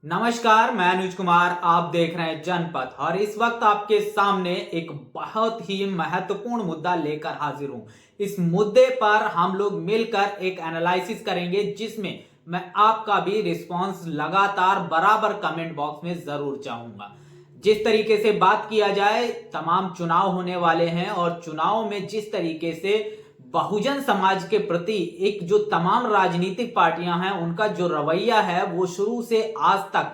नमस्कार, मैं अनुज कुमार। आप देख रहे हैं जनपथ और इस वक्त आपके सामने एक बहुत ही महत्वपूर्ण मुद्दा लेकर हाजिर हूं। इस मुद्दे पर हम लोग मिलकर एक एनालिसिस करेंगे जिसमें मैं आपका भी रिस्पांस लगातार बराबर कमेंट बॉक्स में जरूर चाहूंगा। जिस तरीके से बात किया जाए, तमाम चुनाव होने वाले हैं और चुनाव में जिस तरीके से बहुजन समाज के प्रति एक जो तमाम राजनीतिक पार्टियां हैं उनका जो रवैया है वो शुरू से आज तक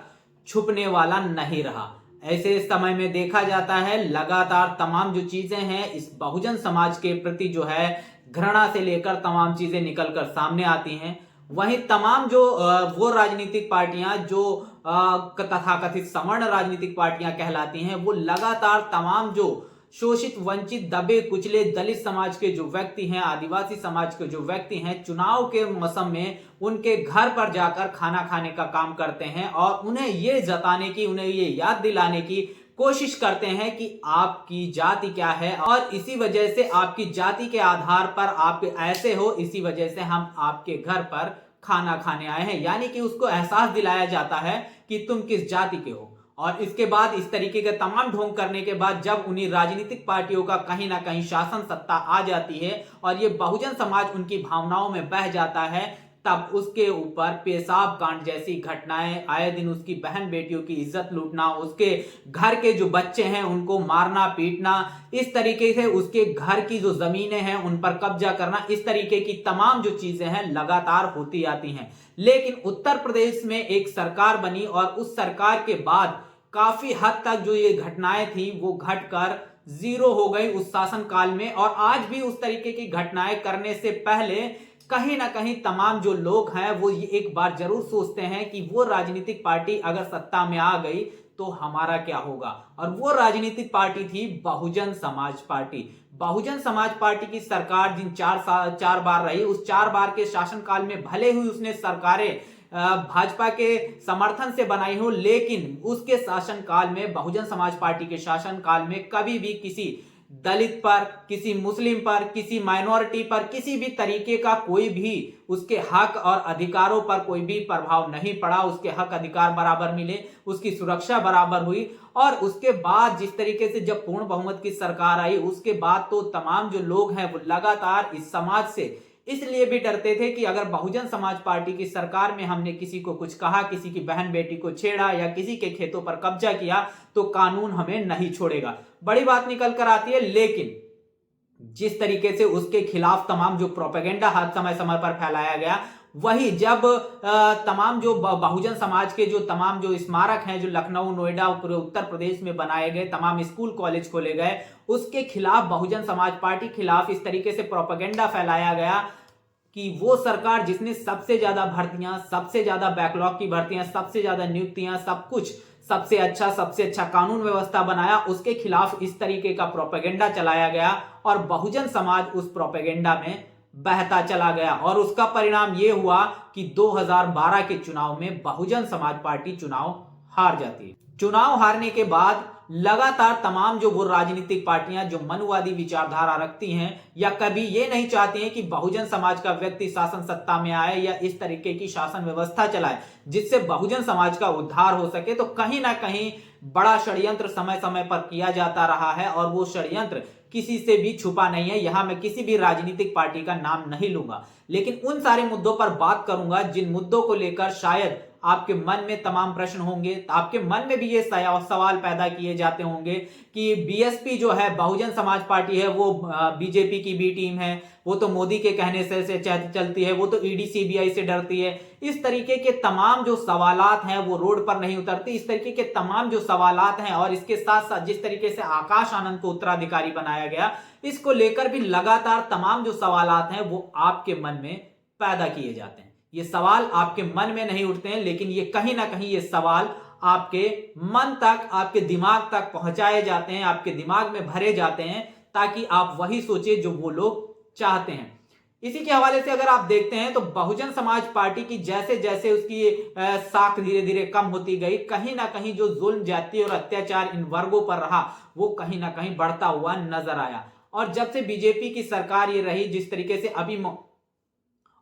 छुपने वाला नहीं रहा। ऐसे समय में देखा जाता है लगातार तमाम जो चीजें हैं इस बहुजन समाज के प्रति जो है घृणा से लेकर तमाम चीजें निकलकर सामने आती हैं। वहीं तमाम जो वो राजनीतिक पार्टियां जो तथाकथित सवर्ण राजनीतिक पार्टियां कहलाती हैं वो लगातार तमाम जो शोषित, वंचित, दबे कुचले दलित समाज के जो व्यक्ति हैं, आदिवासी समाज के जो व्यक्ति हैं, चुनाव के मौसम में उनके घर पर जाकर खाना खाने का काम करते हैं और उन्हें ये जताने की, उन्हें ये याद दिलाने की कोशिश करते हैं कि आपकी जाति क्या है और इसी वजह से आपकी जाति के आधार पर आप ऐसे हो, इसी वजह से हम आपके घर पर खाना खाने आए हैं। यानी कि उसको एहसास दिलाया जाता है कि तुम किस जाति के हो। और इसके बाद इस तरीके के तमाम ढोंग करने के बाद जब उन्हीं राजनीतिक पार्टियों का कहीं ना कहीं शासन सत्ता आ जाती है और ये बहुजन समाज उनकी भावनाओं में बह जाता है, तब उसके ऊपर पेशाब कांड जैसी घटनाएं, आए दिन उसकी बहन बेटियों की इज्जत लूटना, उसके घर के जो बच्चे हैं उनको मारना पीटना, इस तरीके से उसके घर की जो जमीनें हैं उन पर कब्जा करना, इस तरीके की तमाम जो चीजें हैं लगातार होती आती हैं। लेकिन उत्तर प्रदेश में एक सरकार बनी और उस सरकार के बाद काफी हद तक जो ये घटनाएं थी वो घटकर जीरो हो गई उस शासन काल में। और आज भी उस तरीके की घटनाएं करने से पहले कहीं ना कहीं तमाम जो लोग हैं वो ये एक बार जरूर सोचते हैं कि वो राजनीतिक पार्टी अगर सत्ता में आ गई तो हमारा क्या होगा। और वो राजनीतिक पार्टी थी बहुजन समाज पार्टी। बहुजन समाज पार्टी की सरकार जिन 4 बार रही, उस 4 बार के शासनकाल में भले ही उसने सरकारें भाजपा के समर्थन से बनाई हो, लेकिन उसके शासनकाल में, बहुजन समाज पार्टी के शासनकाल में कभी भी किसी दलित पर, किसी मुस्लिम पर, किसी माइनॉरिटी पर किसी भी तरीके का कोई भी उसके हक और अधिकारों पर कोई भी प्रभाव नहीं पड़ा। उसके हक अधिकार बराबर मिले, उसकी सुरक्षा बराबर हुई। और उसके बाद जिस तरीके से जब पूर्ण बहुमत की सरकार आई उसके बाद तो तमाम जो लोग हैं वो लगातार इस समाज से इसलिए भी डरते थे कि अगर बहुजन समाज पार्टी की सरकार में हमने किसी को कुछ कहा, किसी की बहन बेटी को छेड़ा या किसी के खेतों पर कब्जा किया तो कानून हमें नहीं छोड़ेगा। बड़ी बात निकल कर आती है। लेकिन जिस तरीके से उसके खिलाफ तमाम जो प्रोपेगेंडा हर समय समय पर फैलाया गया, वही जब तमाम जो बहुजन समाज के जो तमाम जो स्मारक हैं जो लखनऊ, नोएडा, पूरे उत्तर प्रदेश में बनाए गए, तमाम स्कूल कॉलेज खोले गए, उसके खिलाफ बहुजन समाज पार्टी खिलाफ इस तरीके से प्रोपेगेंडा फैलाया गया कि वो सरकार जिसने सबसे ज्यादा भर्तियां, सबसे ज्यादा बैकलॉग की भर्तियां, सबसे ज्यादा नियुक्तियां, सब कुछ सबसे अच्छा कानून व्यवस्था बनाया, उसके खिलाफ इस तरीके का प्रोपेगेंडा चलाया गया और बहुजन समाज उस प्रोपेगेंडा में बहता चला गया। और उसका परिणाम यह हुआ कि 2012 के चुनाव में बहुजन समाज पार्टी चुनाव हार जाती है। चुनाव हारने के बाद लगातार तमाम जो वो राजनीतिक पार्टियां जो मनुवादी विचारधारा रखती हैं या कभी ये नहीं चाहती हैं कि बहुजन समाज का व्यक्ति शासन सत्ता में आए या इस तरीके की शासन व्यवस्था चलाए जिससे बहुजन समाज का उद्धार हो सके, तो कहीं ना कहीं बड़ा षड्यंत्र समय समय पर किया जाता रहा है और वो षड्यंत्र किसी से भी छुपा नहीं है। यहां मैं किसी भी राजनीतिक पार्टी का नाम नहीं लूंगा, लेकिन उन सारे मुद्दों पर बात करूंगा जिन मुद्दों को लेकर शायद आपके मन में तमाम प्रश्न होंगे, आपके मन में भी ये सवाल पैदा किए जाते होंगे कि बीएसपी जो है, बहुजन समाज पार्टी है, वो बीजेपी की बी टीम है, वो तो मोदी के कहने से चलती है, वो तो ईडी सीबीआई से डरती है। इस तरीके के तमाम जो सवालात हैं वो रोड पर नहीं उतरती। इस तरीके के तमाम जो सवालात हैं और इसके साथ साथ जिस तरीके से आकाश आनंद को उत्तराधिकारी बनाया गया, इसको लेकर भी लगातार तमाम जो सवालात हैं वो आपके मन में पैदा किए जाते हैं। ये सवाल आपके मन में नहीं उठते हैं, लेकिन ये कहीं ना कहीं ये सवाल आपके मन तक, आपके दिमाग तक पहुंचाए जाते हैं, आपके दिमाग में भरे जाते हैं ताकि आप वही सोचे जो वो लोग चाहते हैं। इसी के हवाले से अगर आप देखते हैं तो बहुजन समाज पार्टी की जैसे जैसे उसकी साख धीरे धीरे कम होती गई, कहीं ना कहीं जो जुल्म, जाति और अत्याचार इन वर्गों पर रहा वो कहीं ना कहीं बढ़ता हुआ नजर आया। और जब से बीजेपी की सरकार ये रही, जिस तरीके से अभी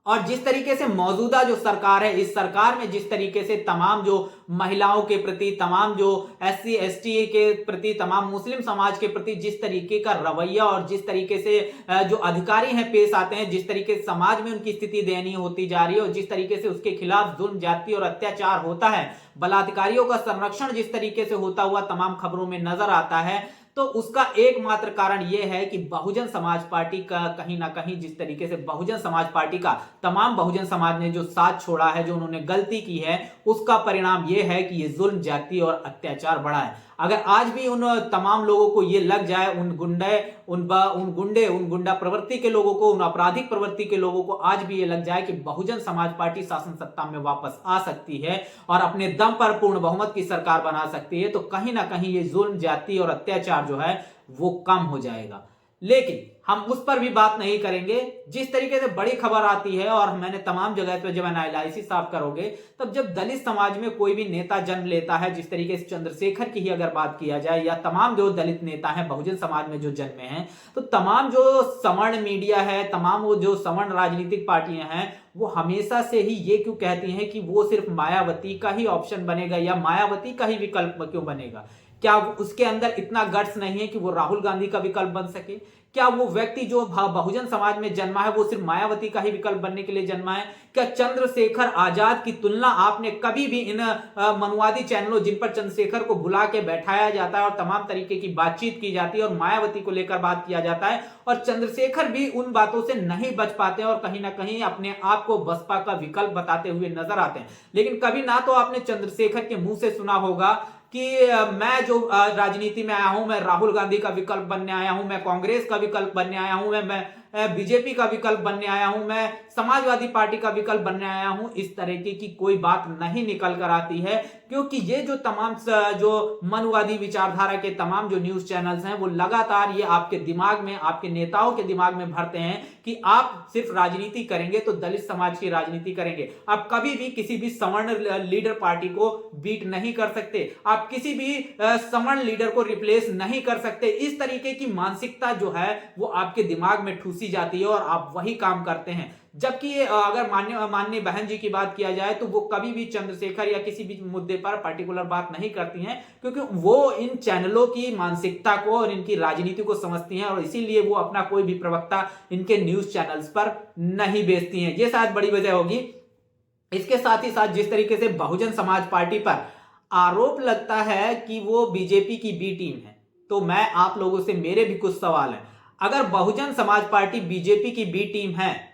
और जिस तरीके से मौजूदा जो सरकार है, इस सरकार में जिस तरीके से तमाम जो महिलाओं के प्रति, तमाम जो SC ST के प्रति, तमाम मुस्लिम समाज के प्रति जिस तरीके का रवैया और जिस तरीके से जो अधिकारी हैं पेश आते हैं, जिस तरीके से समाज में उनकी स्थिति दयनीय होती जा रही है और जिस तरीके से उसके खिलाफ जुल्म, ज्यादती और अत्याचार होता है, बलात्कारियों का संरक्षण जिस तरीके से होता हुआ तमाम खबरों में नजर आता है, तो उसका एकमात्र कारण यह है कि बहुजन समाज पार्टी का कहीं ना कहीं, जिस तरीके से बहुजन समाज पार्टी का तमाम बहुजन समाज ने जो साथ छोड़ा है, जो उन्होंने गलती की है, उसका परिणाम यह है कि ये जुल्म, ज्यादती और अत्याचार बढ़ा है। अगर आज भी उन तमाम लोगों को ये लग जाए, उन गुंडा प्रवृत्ति के लोगों को, उन आपराधिक प्रवृत्ति के लोगों को आज भी ये लग जाए कि बहुजन समाज पार्टी शासन सत्ता में वापस आ सकती है और अपने दम पर पूर्ण बहुमत की सरकार बना सकती है, तो कहीं ना कहीं ये जुल्म, ज्यादती और अत्याचार जो है वो कम हो जाएगा। लेकिन हम उस पर भी बात नहीं करेंगे। जिस तरीके से बड़ी खबर आती है, और मैंने तमाम जगह पर जब एनालिसिस आप करोगे, तब जब दलित समाज में कोई भी नेता जन्म लेता है, जिस तरीके से चंद्रशेखर की ही अगर बात किया जाए, या तमाम जो दलित नेता हैं बहुजन समाज में जो जन्मे हैं, तो तमाम जो सवर्ण मीडिया है, तमाम वो जो सवर्ण राजनीतिक पार्टियां हैं, वो हमेशा से ही ये क्यों कहती हैं कि वो सिर्फ मायावती का ही ऑप्शन बनेगा या मायावती का ही विकल्प क्यों बनेगा? क्या उसके अंदर इतना गट्स नहीं है कि वो राहुल गांधी का विकल्प बन सके? क्या वो व्यक्ति जो बहुजन समाज में जन्मा है वो सिर्फ मायावती का ही विकल्प बनने के लिए जन्मा है? क्या चंद्रशेखर आजाद की तुलना आपने कभी भी इन मनुवादी चैनलों, जिन पर चंद्रशेखर को बुला के बैठाया जाता है और तमाम तरीके की बातचीत की जाती है और मायावती को लेकर बात किया जाता है, और चंद्रशेखर भी उन बातों से नहीं बच पाते हैं और कहीं ना कहीं अपने आप को बसपा का विकल्प बताते हुए नजर आते हैं। लेकिन कभी ना तो आपने चंद्रशेखर के मुंह से सुना होगा कि मैं जो राजनीति में आया हूं, मैं राहुल गांधी का विकल्प बनने आया हूं, मैं कांग्रेस का विकल्प बनने आया हूं, मैं बीजेपी का विकल्प बनने आया हूं, मैं समाजवादी पार्टी का विकल्प बनने आया हूं। इस तरीके की कोई बात नहीं निकल कर आती है, क्योंकि ये जो तमाम जो मनुवादी विचारधारा के तमाम जो न्यूज चैनल्स हैं, वो लगातार ये आपके दिमाग में, आपके नेताओं के दिमाग में भरते हैं कि आप सिर्फ राजनीति करेंगे तो दलित समाज की राजनीति करेंगे, आप कभी भी किसी भी सवर्ण लीडर पार्टी को बीट नहीं कर सकते, आप किसी भी सवर्ण लीडर को रिप्लेस नहीं कर सकते। इस तरीके की मानसिकता जो है वो आपके दिमाग में ठूसी जाती है और आप वही काम करते हैं। जबकि अगर माननीय बहन जी की बात किया जाए तो वो कभी भी चंद्रशेखर या किसी भी मुद्दे पर पर्टिकुलर बात नहीं करती हैं, क्योंकि वो इन चैनलों की मानसिकता को और इनकी राजनीति को समझती हैं और इसीलिए वो अपना कोई भी प्रवक्ता इनके न्यूज चैनल्स पर नहीं भेजती हैं। ये शायद बड़ी वजह होगी। इसके साथ ही साथ जिस तरीके से बहुजन समाज पार्टी पर आरोप लगता है कि वो बीजेपी की बी टीम है, तो मैं आप लोगों से, मेरे भी कुछ सवाल हैं। अगर बहुजन समाज पार्टी बीजेपी की बी टीम है,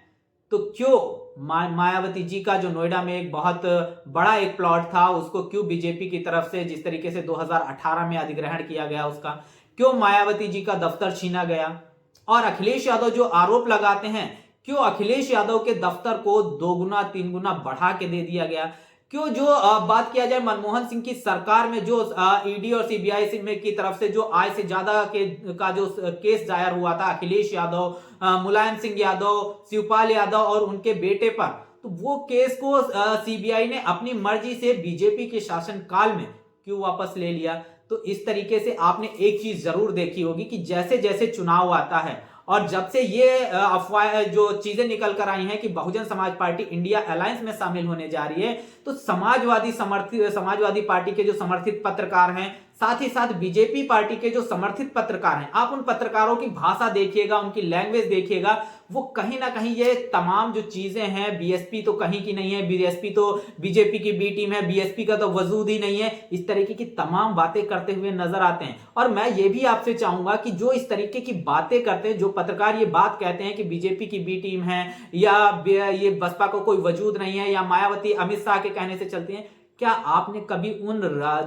तो क्यों मायावती जी का जो नोएडा में एक बहुत बड़ा एक प्लॉट था, उसको क्यों बीजेपी की तरफ से, जिस तरीके से 2018 में अधिग्रहण किया गया उसका, क्यों मायावती जी का दफ्तर छीना गया? और अखिलेश यादव जो आरोप लगाते हैं, क्यों अखिलेश यादव के दफ्तर को 2 गुना 3 गुना बढ़ा के दे दिया गया? क्यों जो बात किया जाए मनमोहन सिंह की सरकार में जो ईडी और सीबीआई में की तरफ से जो आय से ज्यादा का जो केस दायर हुआ था अखिलेश यादव, मुलायम सिंह यादव, शिवपाल यादव और उनके बेटे पर, तो वो केस को सीबीआई ने अपनी मर्जी से बीजेपी के शासनकाल में क्यों वापस ले लिया? तो इस तरीके से आपने एक चीज जरूर देखी होगी कि जैसे जैसे चुनाव आता है और जब से ये अफवाह जो चीजें निकल कर आई हैं कि Bahujan Samaj party India alliance में शामिल होने जा रही है, तो समाजवादी पार्टी के जो समर्थित पत्रकार हैं, साथ ही साथ बीजेपी पार्टी के जो समर्थित पत्रकार हैं, आप उन पत्रकारों की भाषा देखिएगा, उनकी लैंग्वेज देखिएगा, वो कहीं ना कहीं ये तमाम जो चीजें हैं, बीएसपी तो कहीं की नहीं है, बीएसपी तो बीजेपी की बी टीम है, बीएसपी का तो वजूद ही नहीं है, इस तरीके की तमाम बातें करते हुए नजर आते हैं। और मैं ये भी आपसे चाहूंगा कि जो इस तरीके की बातें करते हैं, जो पत्रकार ये बात कहते हैं कि बीजेपी की बी टीम है या ये बसपा को कोई वजूद नहीं है या मायावती अमित शाह के कहने से चलती है, क्या आपने कभी उन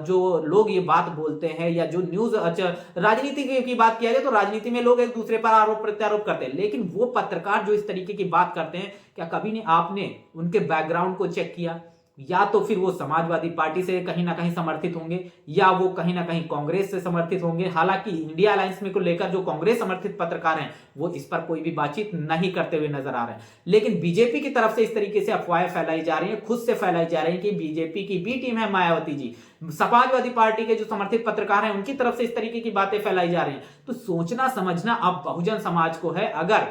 जो लोग ये बात बोलते हैं या जो न्यूज, अच्छा राजनीति की बात किया जाए तो राजनीति में लोग एक दूसरे पर आरोप प्रत्यारोप करते हैं, लेकिन वो पत्रकार जो इस तरीके की बात करते हैं, क्या कभी नहीं आपने उनके बैकग्राउंड को चेक किया? या तो फिर वो समाजवादी पार्टी से कहीं ना कहीं समर्थित होंगे या वो कहीं ना कहीं कांग्रेस से समर्थित होंगे। हालांकि इंडिया अलायंस में को लेकर जो कांग्रेस समर्थित पत्रकार हैं वो इस पर कोई भी बातचीत नहीं करते हुए नजर आ रहे हैं, लेकिन बीजेपी की तरफ से इस तरीके से अफवाहें फैलाई जा रही हैं, खुद से फैलाई जा रही है कि बीजेपी की बी टीम है मायावती जी। समाजवादी पार्टी के जो समर्थित पत्रकार हैं उनकी तरफ से इस तरीके की बातें फैलाई जा रही हैं। तो सोचना समझना अब बहुजन समाज को है। अगर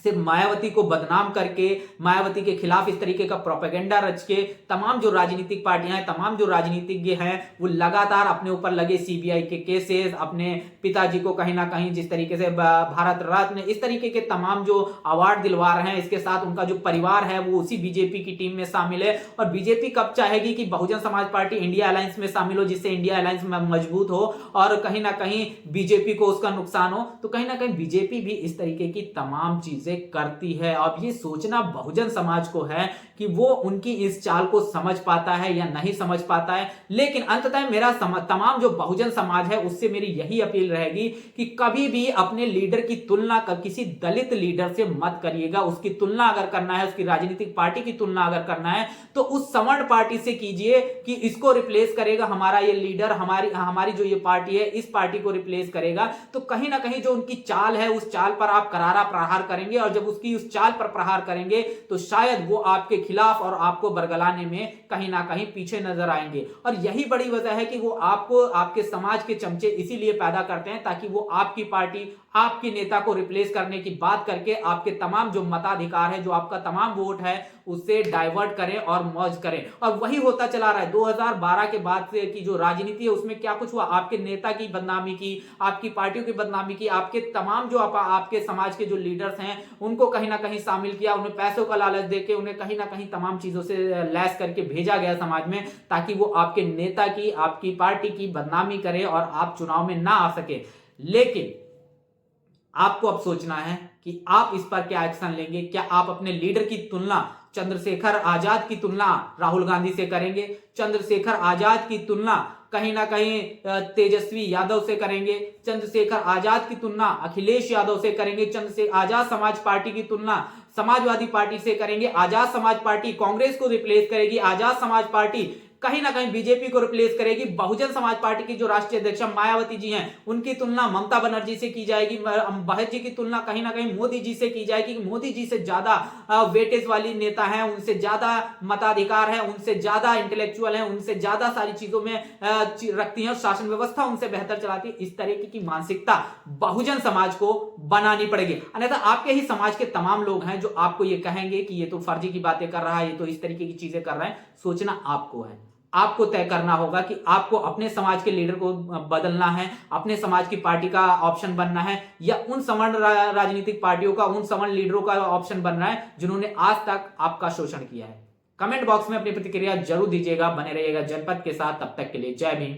सिर्फ मायावती को बदनाम करके, मायावती के खिलाफ इस तरीके का प्रोपेगेंडा रच के तमाम जो राजनीतिक पार्टियां हैं, तमाम जो राजनीतिज्ञ हैं, वो लगातार अपने ऊपर लगे सीबीआई के केसेस, अपने पिताजी को कहीं ना कहीं जिस तरीके से भारत रत्न, इस तरीके के तमाम जो अवार्ड दिलवा रहे हैं, इसके साथ उनका जो परिवार है वो उसी बीजेपी की टीम में शामिल है। और बीजेपी कब चाहेगी कि Bahujan Samaj party India alliance में शामिल हो, जिससे इंडिया अलायंस मजबूत हो और कहीं ना कहीं बीजेपी को उसका नुकसान हो। तो कहीं ना कहीं बीजेपी भी इस तरीके की तमाम चीजें करती है। अब ये सोचना बहुजन समाज को है कि वो उनकी इस चाल को समझ पाता है या नहीं समझ पाता है। लेकिन अंततः मेरा तमाम जो बहुजन समाज है उससे मेरी यही अपील रहेगी कि कभी भी अपने लीडर की तुलना किसी दलित लीडर से मत करिएगा। उसकी तुलना अगर करना है, उसकी राजनीतिक पार्टी की तुलना अगर करना है, तो उस सवर्ण पार्टी से कीजिए कि इसको रिप्लेस करेगा हमारा ये लीडर, हमारी जो ये पार्टी है इस पार्टी को रिप्लेस करेगा। तो कहीं ना कहीं जो उनकी चाल है उस चाल पर आप करारा प्रहार करेंगे, और जब उसकी उस चाल पर प्रहार करेंगे तो शायद वो आपके खिलाफ और आपको बरगलाने में कहीं ना कहीं पीछे नजर आएंगे। और यही बड़ी वजह है कि वो आपको, आपके समाज के चमचे इसीलिए पैदा करते हैं ताकि वो आपकी पार्टी, आपके नेता को रिप्लेस करने की बात करके आपके तमाम जो मताधिकार है, जो आपका तमाम वोट है, उससे डाइवर्ट करें और मर्ज करें। और वही होता चला रहा है। 2012 के बाद से की जो राजनीति है उसमें क्या कुछ हुआ, आपके नेता की बदनामी की, आपकी पार्टियों की बदनामी की, आपके तमाम जो आपके समाज के जो लीडर्स हैं उनको कहीं ना कहीं शामिल किया, उन्हें पैसों का लालच देके उन्हें कहीं ना कहीं तमाम चीजों से लैस करके भेजा गया समाज में, ताकि वो आपके नेता की, आपकी पार्टी की बदनामी करे और आप चुनाव में ना आ सके। लेकिन आपको अब सोचना है कि आप इस पर क्या एक्शन लेंगे। क्या आप अपने लीडर की तुलना चंद्रशेखर आजाद की तुलना राहुल गांधी से करेंगे? चंद्रशेखर आजाद की तुलना कहीं ना कहीं तेजस्वी यादव से करेंगे? चंद्रशेखर आजाद की तुलना अखिलेश यादव से करेंगे? चंद्रशेखर आजाद समाज पार्टी की तुलना समाजवादी पार्टी से करेंगे? आजाद समाज पार्टी कांग्रेस को रिप्लेस करेगी, आजाद समाज पार्टी कहीं ना कहीं बीजेपी को रिप्लेस करेगी। बहुजन समाज पार्टी की जो राष्ट्रीय अध्यक्ष मायावती जी हैं उनकी तुलना ममता बनर्जी से की जाएगी। बहत जी की तुलना कहीं ना कहीं मोदी जी से की जाएगी। मोदी जी से ज्यादा वेटेज वाली नेता हैं, उनसे ज्यादा मताधिकार है, उनसे ज्यादा इंटेलेक्चुअल है, उनसे ज्यादा सारी चीजों में रखती है, शासन व्यवस्था उनसे बेहतर चलाती है। इस तरीके की मानसिकता बहुजन समाज को बनानी पड़ेगी। अन्यथा आपके ही समाज के तमाम लोग हैं जो आपको ये कहेंगे कि ये तो फर्जी की बातें कर रहा है, ये तो इस तरीके की चीजें कर रहा है। सोचना आपको है। आपको तय करना होगा कि आपको अपने समाज के लीडर को बदलना है, अपने समाज की पार्टी का ऑप्शन बनना है, या उन सवर्ण राजनीतिक पार्टियों का, उन सवर्ण लीडरों का ऑप्शन बनना है जिन्होंने आज तक आपका शोषण किया है। कमेंट बॉक्स में अपनी प्रतिक्रिया जरूर दीजिएगा। बने रहिएगा जनपद के साथ। तब तक के लिए जय भीम।